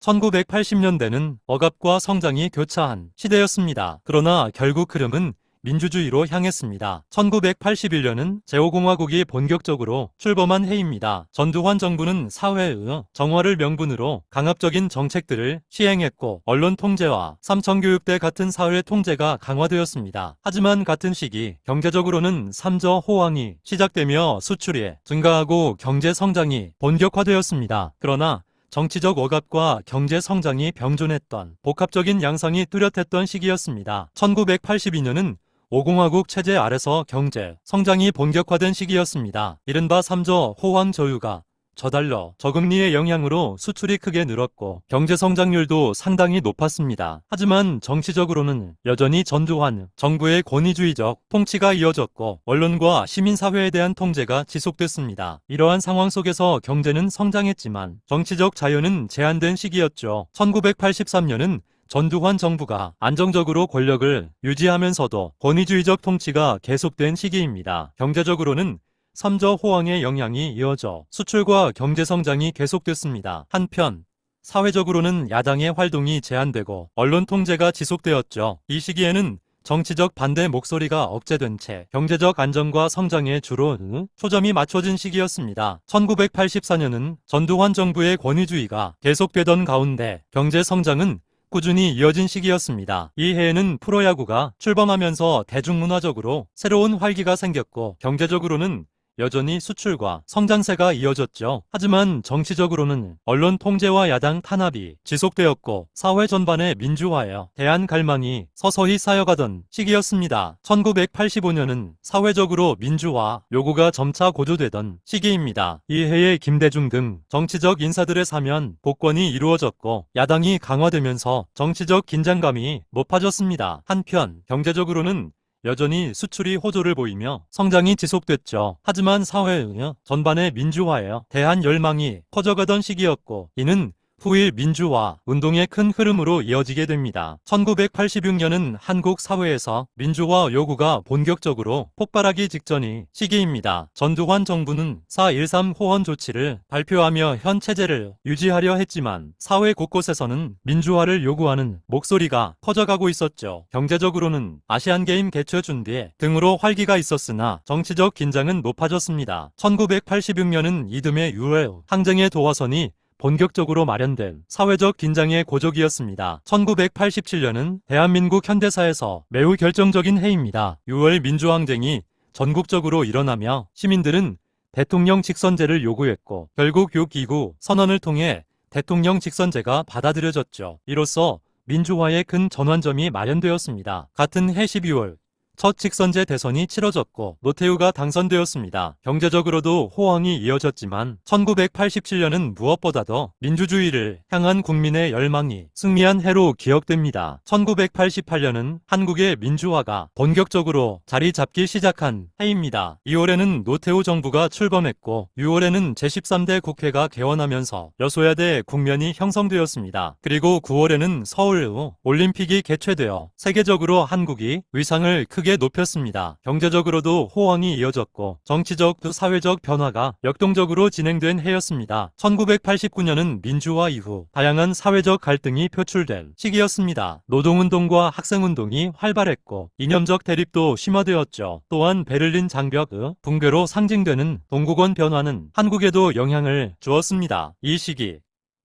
1980년대는 억압과 성장이 교차한 시대였습니다. 그러나 결국 흐름은 민주주의로 향했습니다. 1981년은 제5공화국이 본격적으로 출범한 해입니다. 전두환 정부는 사회의 정화를 명분으로 강압적인 정책들을 시행했고 언론 통제와 삼청교육대 같은 사회 통제가 강화되었습니다. 하지만 같은 시기 경제적으로는 삼저 호황이 시작되며 수출이 증가하고 경제 성장이 본격화되었습니다. 그러나 정치적 억압과 경제 성장이 병존했던 복합적인 양상이 뚜렷했던 시기였습니다. 1982년은 5공화국 체제 아래서 경제 성장이 본격화된 시기였습니다. 이른바 삼저 호황 저유가 저달러 저금리의 영향으로 수출이 크게 늘었고 경제 성장률도 상당히 높았습니다. 하지만 정치적으로는 여전히 전두환 정부의 권위주의적 통치가 이어졌고 언론과 시민사회에 대한 통제가 지속됐습니다. 이러한 상황 속에서 경제는 성장했지만 정치적 자유는 제한된 시기였죠. 1983년은 전두환 정부가 안정적으로 권력을 유지하면서도 권위주의적 통치가 계속된 시기입니다. 경제적으로는 삼저 호황의 영향이 이어져 수출과 경제 성장이 계속됐습니다. 한편 사회적으로는 야당의 활동이 제한되고 언론 통제가 지속되었죠. 이 시기에는 정치적 반대 목소리가 억제된 채 경제적 안정과 성장에 주로 초점이 맞춰진 시기였습니다. 1984년은 전두환 정부의 권위주의가 계속되던 가운데 경제 성장은 꾸준히 이어진 시기였습니다. 이 해에는 프로야구가 출범하면서 대중문화적으로 새로운 활기가 생겼고 경제적으로는 여전히 수출과 성장세가 이어졌죠. 하지만 정치적으로는 언론 통제와 야당 탄압이 지속되었고 사회 전반의 민주화에 대한 갈망이 서서히 쌓여가던 시기였습니다. 1985년은 사회적으로 민주화 요구가 점차 고조되던 시기입니다. 이 해에 김대중 등 정치적 인사들의 사면 복권이 이루어졌고 야당이 강화되면서 정치적 긴장감이 높아졌습니다. 한편 경제적으로는 여전히 수출이 호조를 보이며 성장이 지속됐죠. 하지만 사회의 전반의 민주화에 대한 열망이 커져가던 시기였고 이는 후일 민주화 운동의 큰 흐름으로 이어지게 됩니다. 1986년은 한국 사회에서 민주화 요구가 본격적으로 폭발하기 직전의 시기입니다. 전두환 정부는 4.13 호원 조치를 발표하며 현 체제를 유지하려 했지만 사회 곳곳에서는 민주화를 요구하는 목소리가 커져가고 있었죠. 경제적으로는 아시안게임 개최 준비 등으로 활기가 있었으나 정치적 긴장은 높아졌습니다. 1986년은 이듬해 6월 항쟁의 도화선이 본격적으로 마련된 사회적 긴장의 고조기였습니다. 1987년은 대한민국 현대사에서 매우 결정적인 해입니다. 6월 민주항쟁이 전국적으로 일어나며 시민들은 대통령 직선제를 요구했고 결국 6.29 선언을 통해 대통령 직선제가 받아들여졌죠. 이로써 민주화의 큰 전환점이 마련되었습니다. 같은 해 12월 첫 직선제 대선이 치러졌고 노태우가 당선되었습니다. 경제적으로도 호황이 이어졌지만 1987년은 무엇보다도 민주주의를 향한 국민의 열망이 승리한 해로 기억됩니다. 1988년은 한국의 민주화가 본격적으로 자리 잡기 시작한 해입니다. 2월에는 노태우 정부가 출범했고 6월에는 제13대 국회가 개원하면서 여소야대 국면이 형성되었습니다. 그리고 9월에는 서울 올림픽이 개최되어 세계적으로 한국이 위상을 크게 높였습니다. 경제적으로도 호황이 이어졌고 정치적 사회적 변화가 역동적으로 진행된 해였습니다. 1989년은 민주화 이후 다양한 사회적 갈등이 표출된 시기였습니다. 노동운동과 학생운동이 활발했고 이념적 대립도 심화되었죠. 또한 베를린 장벽 붕괴로 상징되는 동구권 변화는 한국에도 영향을 주었습니다. 이 시기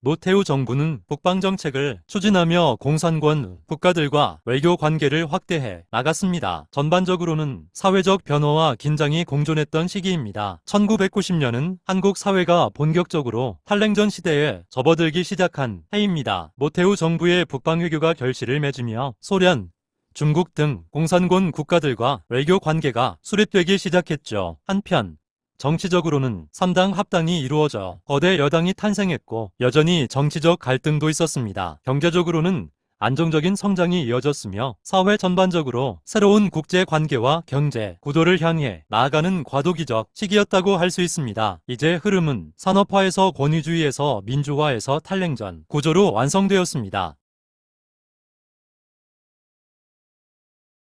노태우 정부는 북방정책을 추진하며 공산권 국가들과 외교 관계를 확대해 나갔습니다. 전반적으로는 사회적 변화와 긴장이 공존했던 시기입니다. 1990년은 한국 사회가 본격적으로 탈냉전 시대에 접어들기 시작한 해입니다. 노태우 정부의 북방외교가 결실을 맺으며 소련, 중국 등 공산권 국가들과 외교 관계가 수립되기 시작했죠. 한편 정치적으로는 3당 합당이 이루어져 거대 여당이 탄생했고 여전히 정치적 갈등도 있었습니다. 경제적으로는 안정적인 성장이 이어졌으며 사회 전반적으로 새로운 국제 관계와 경제 구도를 향해 나아가는 과도기적 시기였다고 할 수 있습니다. 이제 흐름은 산업화에서 권위주의에서 민주화에서 탈냉전 구조로 완성되었습니다.